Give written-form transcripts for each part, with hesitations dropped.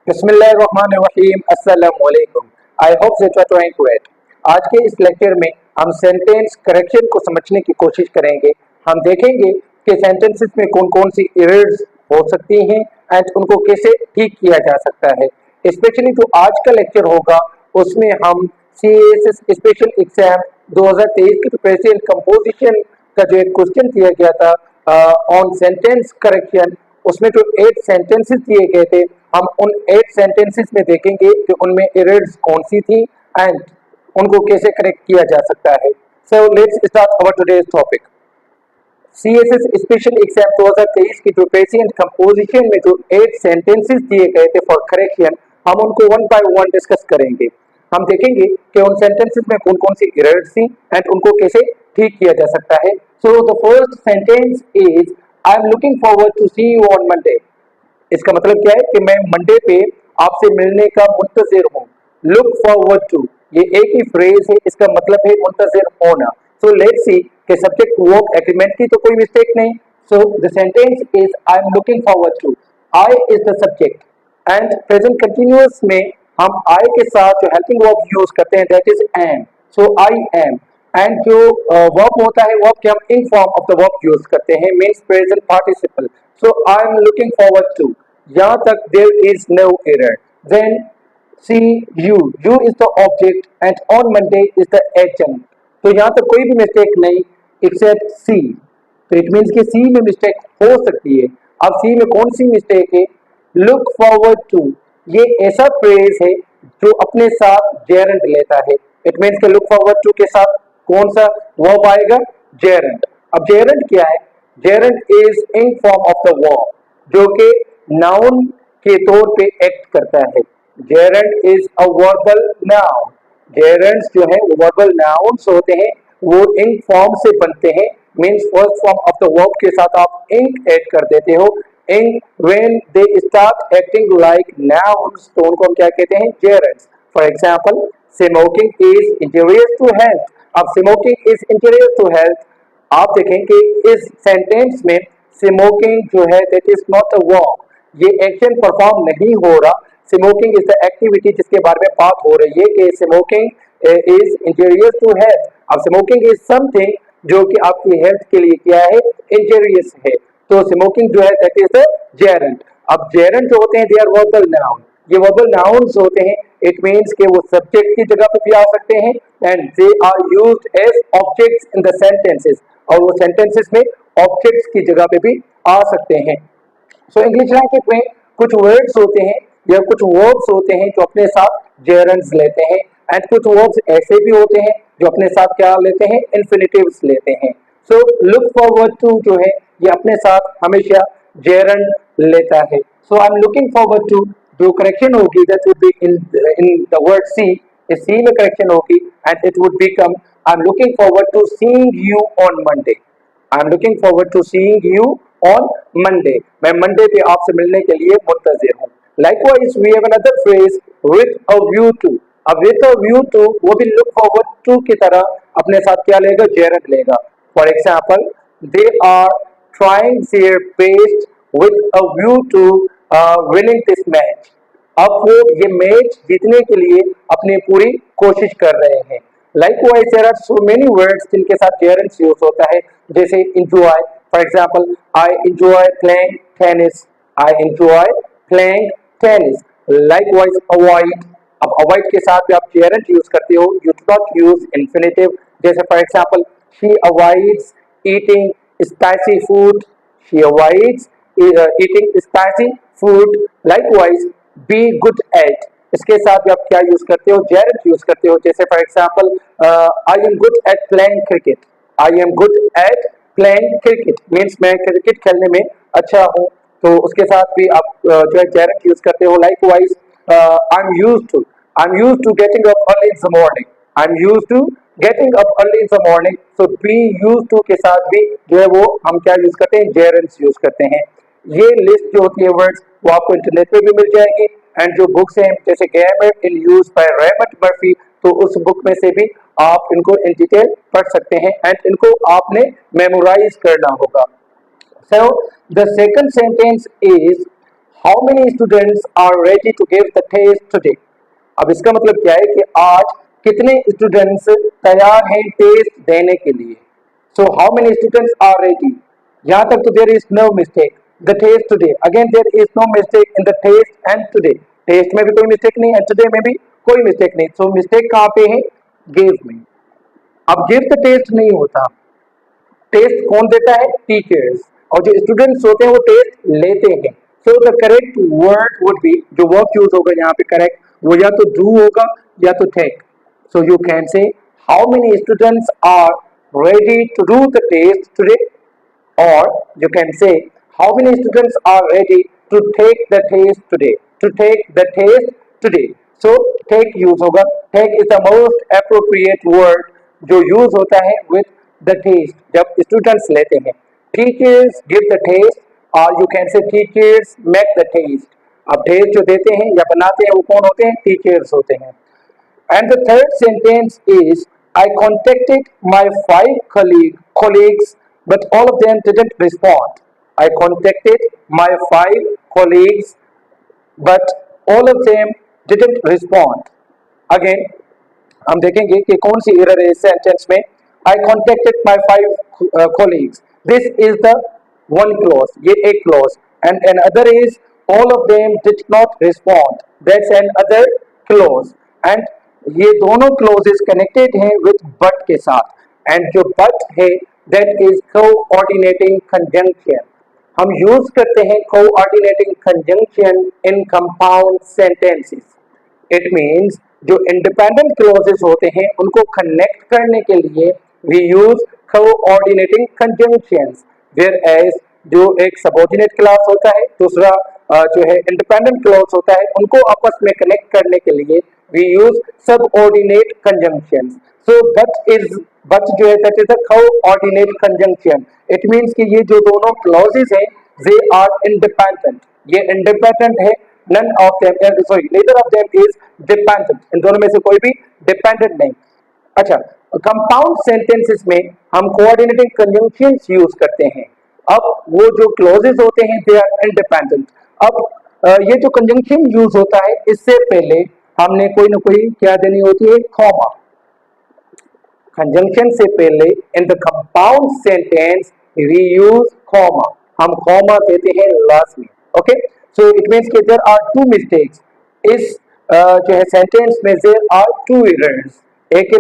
बिस्मिल्लाहिर्रहमानिर्रहीम अस्सलामु अलैकुम। I hope that you are doing great. आज के इस लेक्चर में हम सेंटेंस करेक्शन को समझने की कोशिश करेंगे। हम देखेंगे कि सेंटेंसेस में कौन कौन सी एरर्स हो सकती हैं एंड उनको कैसे ठीक किया जा सकता है। स्पेशली जो आज का लेक्चर होगा उसमें हम CAS स्पेशल एग्जाम 2023 की प्रेजेंट कंपोजिशन का जो एक क्वेश्चन दिया गया था ऑन सेंटेंस करेक्शन, उसमें जो 8 सेंटेंसेस दिए गए थे हम उन 8 सेंटेंसेस में देखेंगे कि उनमें एरर्स कौन सी थी एंड उनको कैसे करेक्ट किया जा सकता है। So let's start our today's topic. CSS special exam 2023 की जो प्रेजेंट कंपोजिशन में जो 8 सेंटेंसेस दिए गए थे फॉर करेक्शन, हम उनको वन बाय वन डिस्कस करेंगे। हम देखेंगे कि उन सेंटेंसेस में कौन कौन सी एरर्स थी एंड उनको कैसे ठीक किया जा सकता है। So the first sentence is I am looking forward to see you on Monday. इसका मतलब क्या है कि मैं मंडे पे आपसे मिलने का मुंतजिर हूँ। लुक फॉरवर्ड टू ये एक ही फ्रेज है, इसका मतलब है मुंतजिर होना। सो लेट्स सी कि सब्जेक्ट वर्ब एग्रीमेंट की तो कोई मिस्टेक नहीं। So the sentence is I am looking forward to, I is the subject and present continuous में हम आई के साथ जो हेल्पिंग वर्ब यूज करते हैं that is am. So I am and जो वर्ब होता है वर्ब के हम ing form of the verb use करते हैं, means present participle. So I am looking forward to, यहाँ तक there is no error. Then see you, you is the object and on Monday is the adjunct. तो यहाँ तक कोई भी mistake नहीं एक्सेप्ट सी। तो इट मीन्स कि सी में मिस्टेक हो सकती है। अब सी में कौन सी मिस्टेक है? लुक फॉरवर्ड टू ये ऐसा फ्रेज है जो अपने साथ जेरेंट लेता है। इट मीन्स के लुक फॉरवर्ड टू के साथ कौन सा वर्ब आएगा? जेरेंट। अब जेरेंट क्या है? Gerund is in form of the verb जो कि नाउन के तौर पे एक्ट करता है। Gerund is a verbal noun. Gerunds जो है वो वर्बल नाउन्स होते हैं, वो इन फॉर्म से बनते हैं। Means first form of the verb के साथ आप इंक ऐड कर देते हो। Ing when they start acting like nouns तो उनको हम क्या कहते हैं? Gerunds. For example smoking is injurious to health. अब smoking is injurious to health, आप देखें कि इस सेंटेंस में स्मोकिंग जो है that is not a verb, ये एक्शन परफॉर्म नहीं हो रहा। स्मोकिंग इज द एक्टिविटी जिसके बारे में बात हो रही है कि smoking is injurious to health. अब स्मोकिंग इज समथिंग जो कि आपकी हेल्थ के लिए क्या है? इंजूरियस है। तो स्मोकिंग जो है दैट इज द जेरेंट। अब जेरेंट जो होते हैं दे आर वर्बल नाउन, ये वर्बल नाउन्स होते हैं। इट मीन्स कि वो सब्जेक्ट की जगह पे भी आ सकते हैं and they are used as objects in the sentences, और वो सेंटेंसेस में ऑब्जेक्ट्स की जगह पे भी आ सकते हैं। सो इंग्लिश लैंग्वेज में कुछ वर्ड्स होते हैं या कुछ वर्ब्स होते हैं जो अपने साथ जेरेंट्स लेते हैं एंड कुछ वर्ब्स ऐसे भी होते हैं जो अपने साथ क्या लेते हैं? इन्फिनिटिव्स लेते हैं। सो लुक फॉरवर्ड टू जो है ये अपने साथ हमेशा जेरेंट लेता है। So I am looking forward to, जो करेक्शन होगी that would be in the word C, इस सी में करेक्शन होगी and it would become I am looking forward to seeing you on Monday. I am looking forward to seeing you on Monday, मैं Monday पे आपसे मिलने के लिए मुंतजिर हूँ। Likewise we have another phrase with a view to. अब with a view to वो भी लुक फॉरवर्ड टू की तरह अपने साथ क्या लेगा? जेरेंट लेगा। For example they are trying their best with a view to winning this match. अब वो ये मैच जीतने के लिए अपनी पूरी कोशिश कर रहे हैं। Likewise there are so many words जिनके साथ जेरेंट्स यूज होता है, जैसे enjoy. For example I enjoy playing tennis, I enjoy playing tennis. Likewise avoid, अब अवॉइड के साथ भी आप जेरेंट यूज करते हो, you do not use infinitive. जैसे for example she avoids eating spicy food, she avoids eating spicy food. Likewise be good at, इसके साथ भी आप क्या यूज करते हो? जेरेंट यूज करते हो। जैसे for example I am good at playing cricket, I am good at playing cricket means मैं क्रिकेट खेलने में अच्छा हूँ, तो उसके साथ भी आप जो है जेरेंट यूज करते हो। Likewise I am used to getting up early in the morning, I am used to getting up early in the morning. So be used to के साथ भी जो है वो हम क्या यूज करते हैं? जेरेंट्स यूज करते हैं। ये लिस्ट जो होती है वर्ड्स वो आपको इंटरनेट पे भी मिल जाएगी एंड जो बुक्स हैं जैसे grammar in use by Raymond Murphy, तो उस बुक में से भी आप इनको इन डिटेल पढ़ सकते हैं एंड इनको आपने मेमोराइज करना होगा। So the second sentence is how many students are ready to give the test today. अब इसका मतलब क्या है कि आज कितने स्टूडेंट्स तैयार हैं टेस्ट देने के लिए। So how many students are ready, यहाँ तक तो there is no mistake. The test today, again there is no mistake in the test and today. Test में भी कोई मिस्टेक नहीं एंड टुडे में भी कोई मिस्टेक नहीं। सो मिस्टेक कहाँ पे है? गिव में। अब गिव द टेस्ट नहीं होता, टेस्ट कौन देता है? टीचर्स। और जो स्टूडेंट्स होते हैं वो टेस्ट लेते हैं। So the correct word would be, जो वर्ब यूज होगा यहाँ पे करेक्ट, वो या तो डू होगा या तो take. So you can say how many students are ready to do the test today, और you can say how many students are ready to take the test today, to take the test today। so take use होगा, take is the most appropriate word जो use होता है with the test जब students लेते हैं। teachers give the test, or you can say teachers make the test। अब test जो देते हैं या बनाते हैं वो कौन होते हैं? teachers होते हैं। And the third sentence is, I contacted my 5 colleagues, but all of them didn't respond। I contacted my 5 colleagues, but all of them didn't respond। Again, हम देखेंगे कि कौन सी एरर है इस सेंटेंस में। I contacted my 5 colleagues, this is the one clause, ये एक clause, and another is all of them did not respond, that's another clause। and ये दोनों क्लोजेस कनेक्टेड हैं विथ बट के साथ, एंड जो बट है दैट इज कोऑर्डिनेटिंग कंजंक्शन। हम यूज करते हैं coordinating conjunction in compound sentences. It means जो इंडिपेंडेंट क्लोजेस होते हैं उनको कनेक्ट करने के लिए we use coordinating conjunctions, whereas जो एक सबऑर्डिनेट क्लॉज होता है, दूसरा जो है इंडिपेंडेंट क्लॉज होता है, उनको आपस में कनेक्ट करने के लिए we use subordinate conjunctions। so but जो है that is a coordinate conjunction। it means कि ये जो दोनों clauses हैं they are independent, ये independent है, none of them sorry neither of them is dependent, इन दोनों में से कोई भी dependent नहीं। अच्छा, कंपाउंड सेंटेंसेस में हम कोऑर्डिनेटिंग कंजंक्शंस यूज करते हैं। अब वो जो क्लॉजेस होते हैं दे आर इंडिपेंडेंट। अब ये जो कंजंक्शन यूज होता है इससे पहले हमने कोई ना कोई क्या देनी होती है? कॉमा। कंजंक्शन से पहले in the compound sentence we use comma, हम कॉमा देते हैं लास्ट में। ओके, सो इट मींस कि देयर आर 2 मिस्टेक्स इस जो है सेंटेंस में, देयर आर 2 एरर्स। एक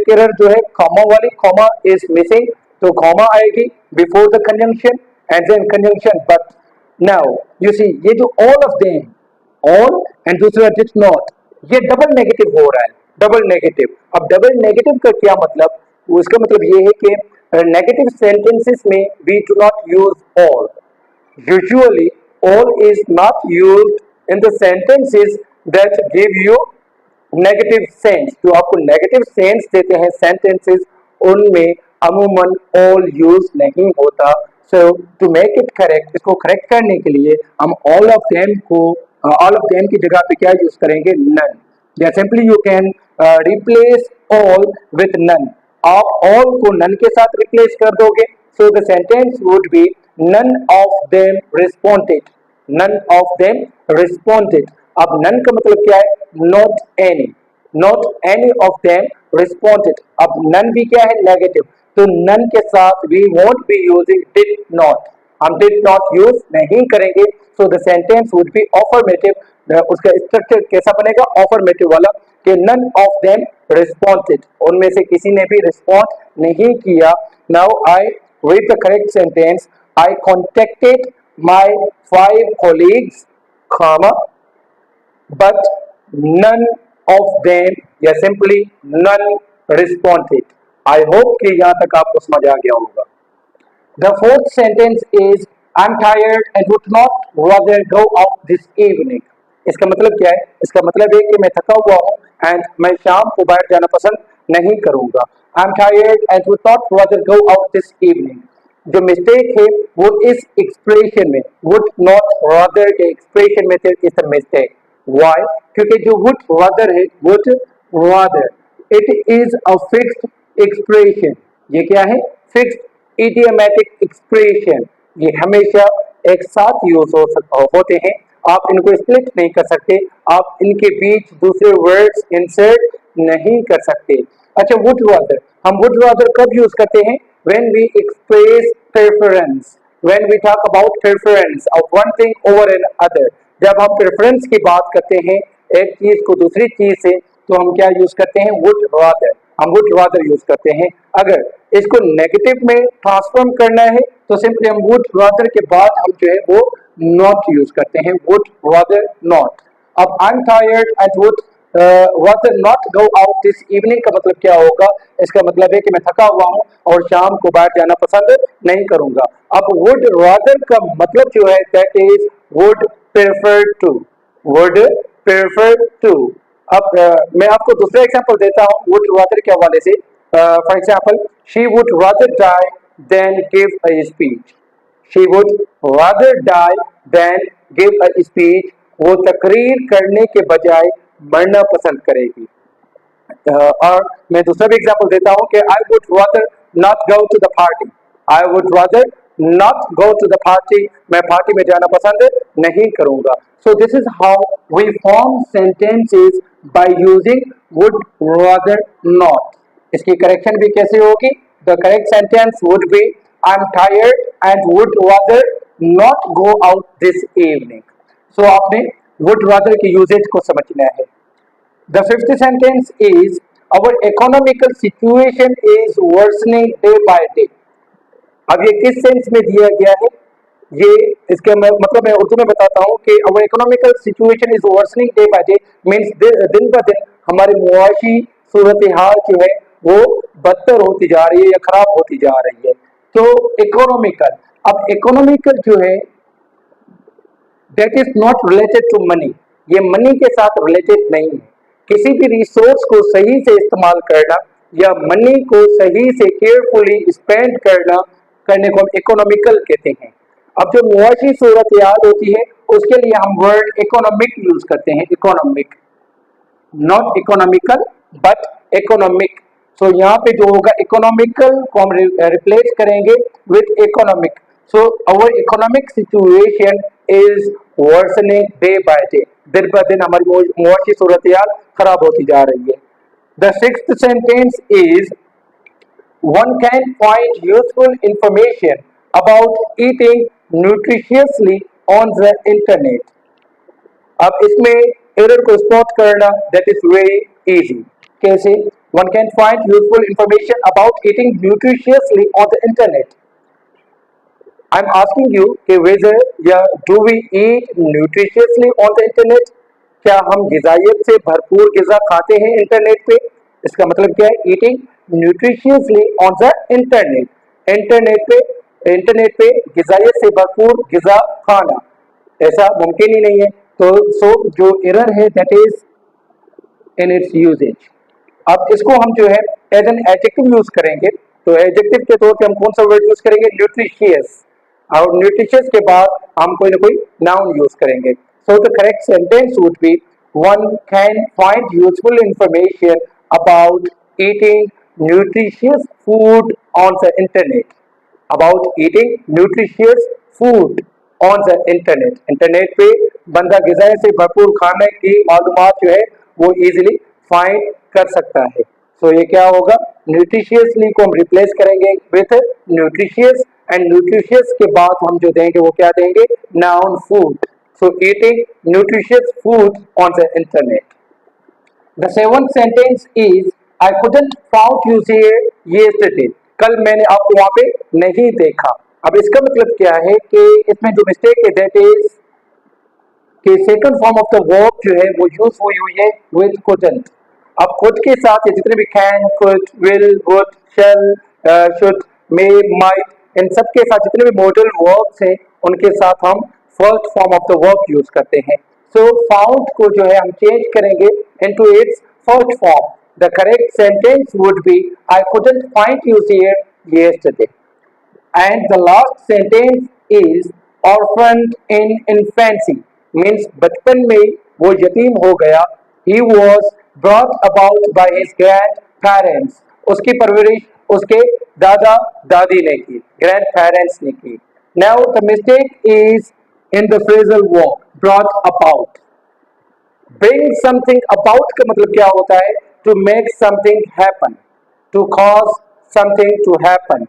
एरर जो है कॉमा वाली, कॉमा इज मिसिंग, तो कॉमा आएगी before the conjunction and then conjunction but. Now you see ये जो all of them, all and दूसरा डिड नॉट, ये डबल नेगेटिव हो रहा है, डबल नेगेटिव। अब डबल नेगेटिव का क्या मतलब? उसका मतलब ये है कि नेगेटिव सेंटेंसेस में we do not use all. Usually all is not used in the sentences that give you negative sense. जो आपको नेगेटिव सेंस देते हैं सेंटेंसेस, उनमें अमूमन ऑल यूज नहीं होता। So to make it correct, इसको करेक्ट करने के लिए हम ऑल ऑफ देम को ऑल ऑफ देम की जगह पे क्या यूज करेंगे? नन। या simply you can replace all with none. आप ऑल को नन के साथ रिप्लेस कर दोगे, so the sentence would be none of them responded, none of them responded. अब नन का मतलब क्या है? Not any, not any of them responded. अब नन भी क्या है? नेगेटिव, तो नन के साथ we won't be using did not, हम डिड नॉट यूज नहीं करेंगे। So the sentence would be affirmative. उसका स्ट्रक्चर कैसा बनेगा? अफर्मेटिव वाला, कि नन ऑफ देम रिस्पोंडेड, उनमें से किसी ने भी रिस्पॉन्ड नहीं किया। Now I read the correct sentence, I contacted my 5 colleagues, comma, but none of them, या simply none responded। I hope कि यहाँ तक आपको समझ आ गया होगा। The fourth sentence is I'm tired and would not rather go out this evening। इसका मतलब क्या है? इसका मतलब है कि मैं थका हुआ हूँ एंड मैं शाम को बाहर जाना पसंद नहीं करूंगा। I'm tired and would not rather go out this evening। जो मिस्टेक है वो इस एक्सप्रेशन में, would not rather के एक्सप्रेशन में थे, इस मिस्टेक। Why? क्योंकि जो would rather है, would rather, it is a fixed expression। ये क्या है? Fixed idiomatic expression। ये हमेशा एक साथ यूज होते हैं, आप इनको स्प्लिट नहीं कर सकते, आप इनके बीच दूसरे वर्ड्स इंसर्ट नहीं कर सकते। अच्छा, वुड रादर, हम वुड रादर कब यूज करते हैं? When we express preference, when we talk about preference of one thing over another, जब हम प्रेफरेंस की बात करते हैं एक चीज को दूसरी चीज से, तो हम क्या यूज करते हैं? वुड रादर, हम वुड रादर यूज करते हैं। अगर इसको नेगेटिव में ट्रांसफॉर्म करना है तो सिंपली हम वुड रादर के बाद हम जो है वो नॉट यूज करते हैं, वुड रादर नॉट। अब I am tired and would rather not go out this evening का मतलब क्या होगा? इसका मतलब है कि मैं थका हुआ हूं और शाम को बाहर जाना पसंद नहीं करूंगा। अब वुड रादर का मतलब जो है that is would prefer to, would prefer to. अब मैं आपको दूसरा एग्जांपल देता हूं वुड रादर के हवाले से। For example, she would rather die than give a speech, she would rather die than give a speech, वो तकरीर करने के बजाय मरना पसंद करेगी। और मैं दूसरा भी एग्जांपल देता हूं कि I would rather not go to the party, I would rather not go to the party, मैं पार्टी में जाना पसंद नहीं करूंगा। So this is how we form sentences by using would rather not. इसकी करेक्शन भी कैसे होगी? The correct sentence would be I am tired and would rather not go out this evening. So आपने वुड रादर के usage को समझना है। The fifth sentence is our economical situation is worsening day by day. अब ये किस sense में दिया गया है? ये इसके मतलब मैं उर्दू में बताता हूँ कि our economical situation is worsening day by day means दिन ब दिन हमारी मुआशी सूरत हाल जो है वो बदतर होती जा रही है या खराब होती जा रही है। तो इकोनॉमिकल, अब इकोनॉमिकल जो है that is not related to money, ये मनी के साथ रिलेटेड नहीं है। किसी भी रिसोर्स को सही से इस्तेमाल करना या मनी को सही से केयरफुली स्पेंड करने को हम इकोनॉमिकल कहते हैं। अब जो मुआशी सूरत हाल होती है उसके लिए हम वर्ड इकोनॉमिक यूज करते हैं, economic, not economical but economic. So यहाँ पे जो होगा इकोनॉमिकल को हम रिप्लेस करेंगे with economic. So our economic situation is worsening day by day, दिन ब दिन हमारी मुआशी सूरत हाल खराब होती जा रही है। The sixth sentence is one can find useful information about eating nutritiously on the internet. अब इसमें एरर को स्पॉट करना दैट इज वेरी इजी। कैसे? One can find useful information about eating nutritiously on the internet. I am asking you कि whether या do we eat nutritiously on the internet, क्या हम गिजाइत से भरपूर गिजा खाते हैं इंटरनेट पे? इसका मतलब क्या है? Eating nutritiously on the internet, internet पे गिजाइत से भरपूर गिजा खाना, ऐसा मुमकिन ही नहीं है। तो सो जो एरर है that is in its usage. अब इसको हम जो है एज एन एडजेक्टिव यूज करेंगे, तो एडजेक्टिव के तौर पे हम कौन सा वर्ड यूज करेंगे? न्यूट्रिशियस, और न्यूट्रिशियस के बाद हम कोई ना कोई नाउन यूज करेंगे। So the correct sentence would B one can find useful information about eating nutritious food on the internet, about eating nutritious food on the internet. Internet पे बंदा ग़िज़ा से भरपूर खाने की मालूमात जो है वो इजीली फाइंड कर सकता है। सो ये क्या होगा? न्यूट्रिशियसली को हम रिप्लेस करेंगे विथ न्यूट्रिशियस, एंड न्यूट्रिशियस के बाद हम जो देंगे वो क्या देंगे? Noun food. So eating nutritious food on the internet. The seventh sentence is I couldn't found you here yesterday. कल मैंने आपको वहां पे नहीं देखा। अब इसका मतलब क्या है कि इसमें जो मिस्टेक है दैट इज कि second form of the verb जो है वो यूज हुई है विद couldn't। अब खुद के साथ ये जितने भी can, could, will, would, shall, should, may, might, इन सब के साथ जितने भी मॉडल वर्ब्स हैं उनके साथ हम first form of the verb use करते हैं। सो फाउंड को जो है हम चेंज करेंगे into its first form. The correct sentence would be I couldn't find you here yesterday. And the last sentence is orphaned in infancy means बचपन में वो यतीम हो गया। He was brought about by his grandparents. उसकी परवरिश उसके दादा दादी ने की, grandparents ने की। Now the mistake is in the phrasal verb brought about. Bring something about का मतलब क्या होता है? To make something happen, to cause something to happen.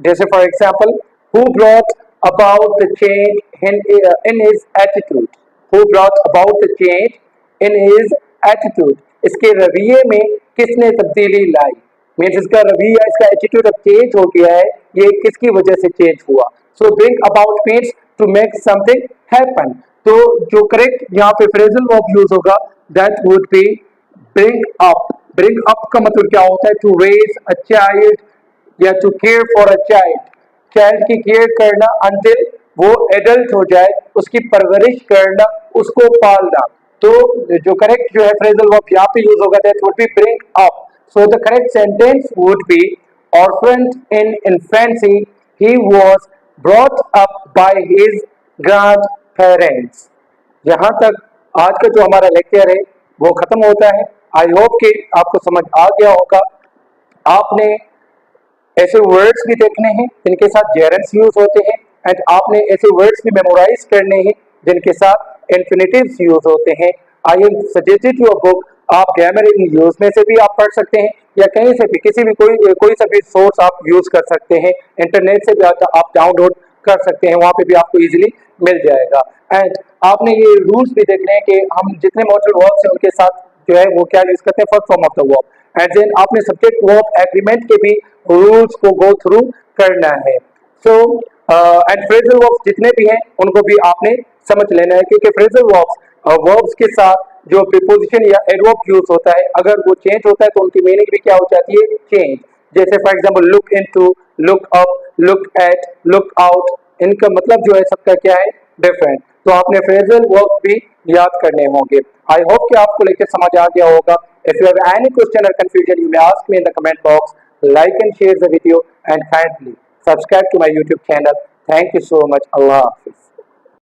जैसे for example, who brought about the change in his attitude? Who brought about the change in his attitude? इसके रवैये में किसने तब्दीली लाई? मीन्स इसका रवैया, इसका एटीट्यूड अब चेंज हो गया है, ये किसकी वजह से चेंज हुआ? So bring about means to make something happen. तो जो करेक्ट यहाँ पे फ्रेजल वर्ब यूज होगा that would be bring up. Bring up का मतलब क्या होता है? टू रेज अ चाइल्ड या to care for a child, child की केयर करना अंटिल वो एडल्ट हो जाए, उसकी परवरिश करना, उसको पालना। तो जो करेक्ट जो है फ्रेजल वर्ब यहाँ पे यूज होगा that would be bring up. So the correct sentence would B orphaned in infancy, he was brought up by his grandparents। यहाँ तक आज का जो हमारा लेक्चर है वो खत्म होता है। आई होप कि आपको समझ आ गया होगा। आपने ऐसे वर्ड्स भी देखने हैं जिनके साथ जेरेंट्स यूज होते हैं, एंड आपने ऐसे वर्ड्स भी मेमोराइज करने हैं जिनके साथ इन्फिनेटिव्स यूज होते हैं। I have suggested you a book. आप ग्रामर इन यूज में से भी आप पढ़ सकते हैं, या कहीं से भी किसी भी कोई सा भी सोर्स आप यूज कर सकते हैं। इंटरनेट से भी आप डाउनलोड कर सकते हैं, वहां पे भी आपको इजीली मिल जाएगा। एंड आपने ये रूल्स भी देखने हैं कि हम जितने मॉडल वर्ब्स हैं उनके साथ जो है वो क्या यूज करते हैं, first form of the verb. And then आपने सब्जेक्ट वर्ब एग्रीमेंट के भी रूल्स को गो थ्रू करना है। सो एंड फ्रेजल वर्ब्स जितने भी हैं उनको भी आपने समझ लेना है, क्योंकि फ्रेजल वर्ब्स के साथ जो प्रीपोजिशन या एडवर्ब यूज होता है, अगर वो चेंज होता है तो उनकी मीनिंग भी क्या हो जाती है? चेंज। जैसे for example look into, look up, look at, look out, इनका मतलब जो है सबका क्या है? डिफरेंट। तो आपने फ्रेजल वर्ब्स भी याद करने होंगे। आई होप कि आपको लेकर समझ आ गया होगा। If you have any question और confusion you may ask me in the comment box. Like and share the video and kindly subscribe to my YouTube channel. Thank you so much. Allah Hafiz.